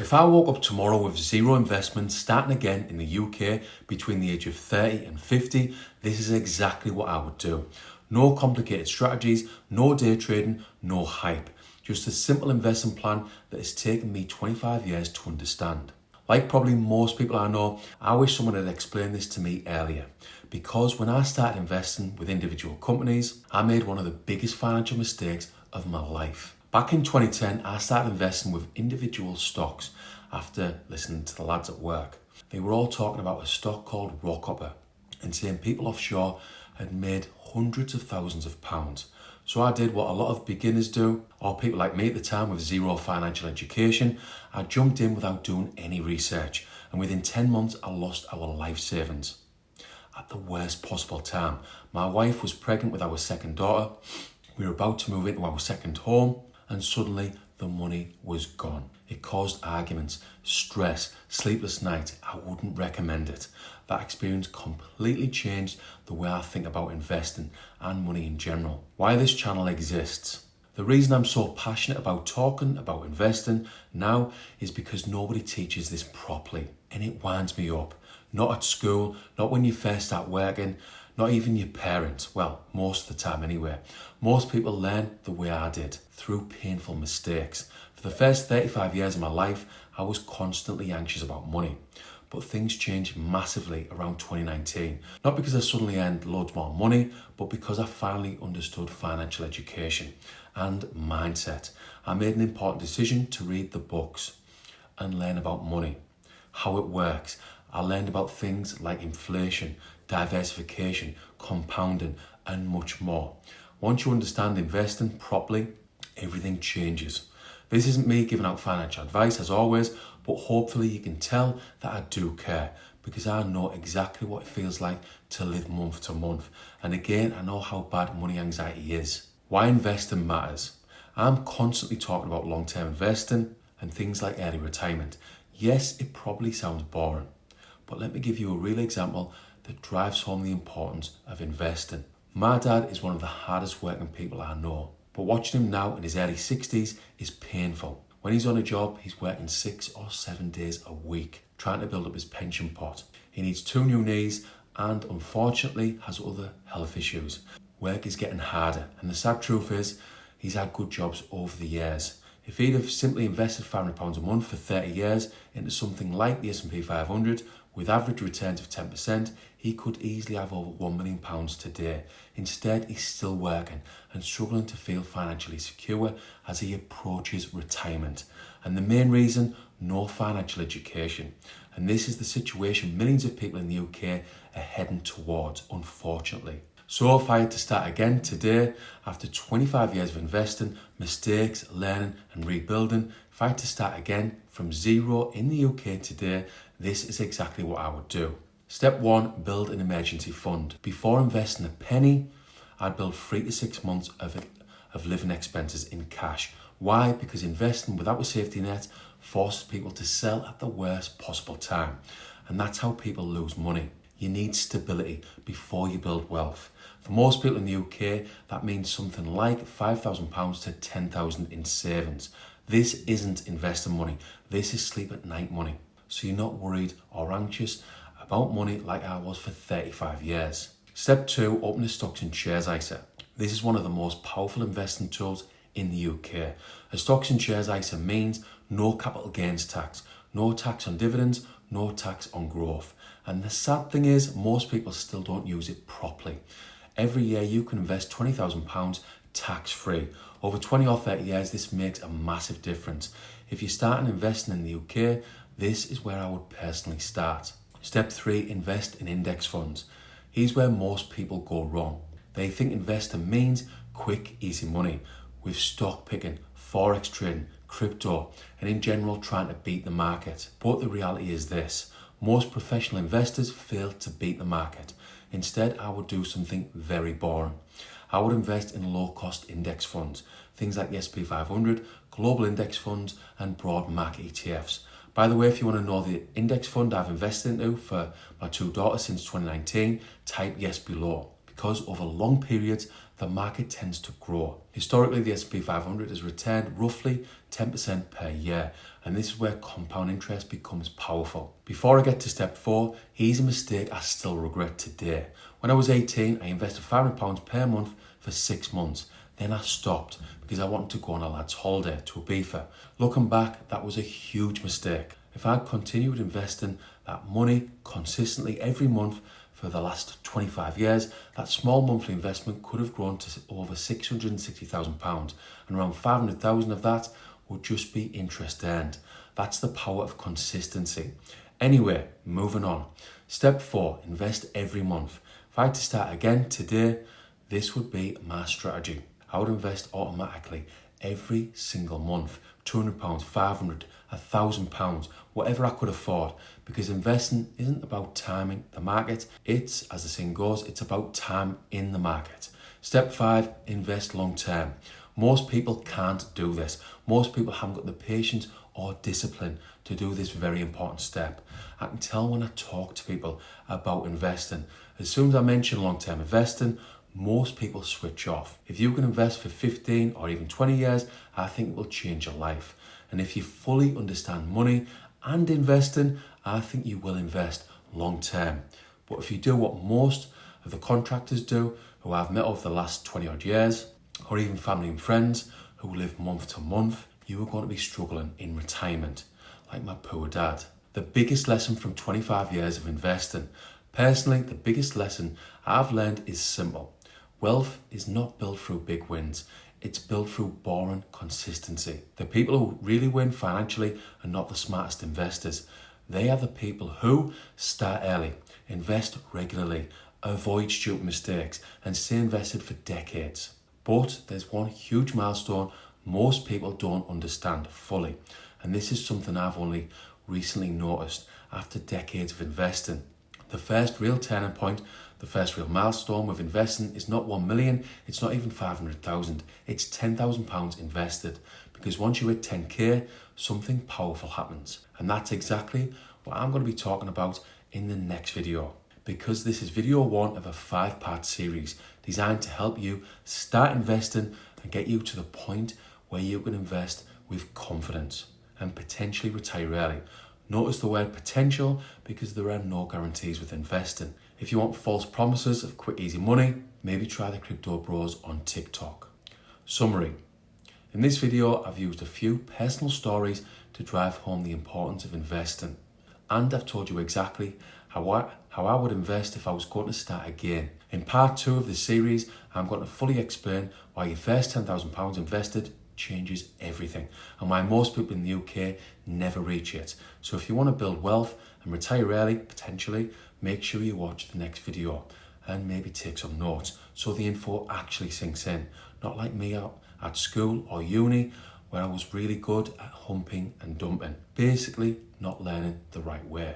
If I woke up tomorrow with zero investment, starting again in the UK between the age of 30 and 50, this is exactly what I would do. No complicated strategies, no day trading, no hype. Just a simple investment plan that has taken me 25 years to understand. Like probably most people I know, I wish someone had explained this to me earlier. Because when I started investing with individual companies, I made one of the biggest financial mistakes of my life. Back in 2010, I started investing with individual stocks after listening to the lads at work. They were all talking about a stock called Rockhopper and saying people offshore had made hundreds of thousands of pounds. So I did what a lot of beginners do, or people like me at the time with zero financial education. I jumped in without doing any research, and within 10 months I lost our life savings. At the worst possible time. My wife was pregnant with our second daughter. We were about to move into our second home, and suddenly the money was gone. It caused arguments, stress, sleepless nights. I wouldn't recommend it. That experience completely changed the way I think about investing and money in general. Why this channel exists. The reason I'm so passionate about talking about investing now is because nobody teaches this properly, and it winds me up. Not at school, not when you first start working, not even your parents. Well, most of the time anyway. Most people learn the way I did, through painful mistakes. For the first 35 years of my life, I was constantly anxious about money. But things changed massively around 2019. Not because I suddenly earned loads more money, but because I finally understood financial education and mindset. I made an important decision to read the books and learn about money, how it works. I learned about things like inflation, diversification, compounding, and much more. Once you understand investing properly, everything changes. This isn't me giving out financial advice as always, but hopefully you can tell that I do care because I know exactly what it feels like to live month to month. And again, I know how bad money anxiety is. Why investing matters. I'm constantly talking about long-term investing and things like early retirement. Yes, it probably sounds boring, but let me give you a real example that drives home the importance of investing. My dad is one of the hardest working people I know, but watching him now in his early 60s is painful. When he's on a job, he's working 6 or 7 days a week, trying to build up his pension pot. He needs 2 new knees and unfortunately has other health issues. Work is getting harder, and the sad truth is, he's had good jobs over the years. If he'd have simply invested £500 a month for 30 years into something like the S&P 500 with average returns of 10%, he could easily have over £1 million today. Instead, he's still working and struggling to feel financially secure as he approaches retirement. And the main reason, no financial education. And this is the situation millions of people in the UK are heading towards, unfortunately. So if I had to start again today, after 25 years of investing, mistakes, learning and rebuilding, if I had to start again from zero in the UK today, this is exactly what I would do. Step 1, build an emergency fund. Before investing a penny, I'd build 3 to 6 months of living expenses in cash. Why? Because investing without a safety net forces people to sell at the worst possible time. And that's how people lose money. You need stability before you build wealth. For most people in the UK, that means something like £5,000 to £10,000 in savings. This isn't investing money. This is sleep at night money. So you're not worried or anxious about money like I was for 35 years. Step 2, open a stocks and shares ISA. This is one of the most powerful investing tools in the UK. A stocks and shares ISA means no capital gains tax, no tax on dividends, no tax on growth. And the sad thing is, most people still don't use it properly. Every year you can invest £20,000 tax-free. Over 20 or 30 years, this makes a massive difference. If you're starting investing in the UK, this is where I would personally start. Step 3, invest in index funds. Here's where most people go wrong. They think investing means quick, easy money with stock picking, forex trading, crypto, and in general trying to beat the market. But the reality is this. Most professional investors fail to beat the market. Instead, I would do something very boring. I would invest in low-cost index funds, things like the S&P 500, global index funds, and broad market ETFs. By the way, if you want to know the index fund I've invested into for my 2 daughters since 2019, type yes below. Because over long periods, the market tends to grow. Historically, the S&P 500 has returned roughly 10% per year, and this is where compound interest becomes powerful. Before I get to step 4, here's a mistake I still regret today. When I was 18, I invested £500 per month for 6 months. Then I stopped because I wanted to go on a lad's holiday to Ibiza. Looking back, that was a huge mistake. If I'd continued investing that money consistently every month for the last 25 years, that small monthly investment could have grown to over £660,000, and around 500,000 of that would just be interest earned. That's the power of consistency. Anyway, moving on. Step 4, invest every month. If I had to start again today, this would be my strategy. I would invest automatically every single month, £200, £500, £1,000, whatever I could afford, because investing isn't about timing the market. It's, as the saying goes, it's about time in the market. Step 5, invest long term. Most people can't do this. Most people haven't got the patience or discipline to do this very important step. I can tell when I talk to people about investing. As soon as I mention long-term investing, most people switch off. If you can invest for 15 or even 20 years, I think it will change your life. And if you fully understand money and investing, I think you will invest long term. But if you do what most of the contractors do, who I've met over the last 20 odd years, or even family and friends who live month to month, you are going to be struggling in retirement, like my poor dad. The biggest lesson from 25 years of investing, personally, the biggest lesson I've learned is simple. Wealth is not built through big wins. It's built through boring consistency. The people who really win financially are not the smartest investors. They are the people who start early, invest regularly, avoid stupid mistakes, and stay invested for decades. But there's one huge milestone most people don't understand fully, and this is something I've only recently noticed after decades of investing. The first real turning point, the first real milestone with investing is not 1 million, it's not even 500,000, it's £10,000 invested. Because once you hit 10k, something powerful happens. And that's exactly what I'm going to be talking about in the next video. Because this is video 1 of a 5-part series designed to help you start investing and get you to the point where you can invest with confidence and potentially retire early. Notice the word potential because there are no guarantees with investing. If you want false promises of quick, easy money, maybe try the Crypto Bros on TikTok. Summary. In this video, I've used a few personal stories to drive home the importance of investing. And I've told you exactly how I would invest if I was going to start again. In part 2 of this series, I'm going to fully explain why your first £10,000 invested changes everything, and why most people in the UK never reach it. So if you want to build wealth and retire early, potentially, make sure you watch the next video and maybe take some notes so the info actually sinks in. Not like me out at school or uni where I was really good at humping and dumping. Basically, not learning the right way.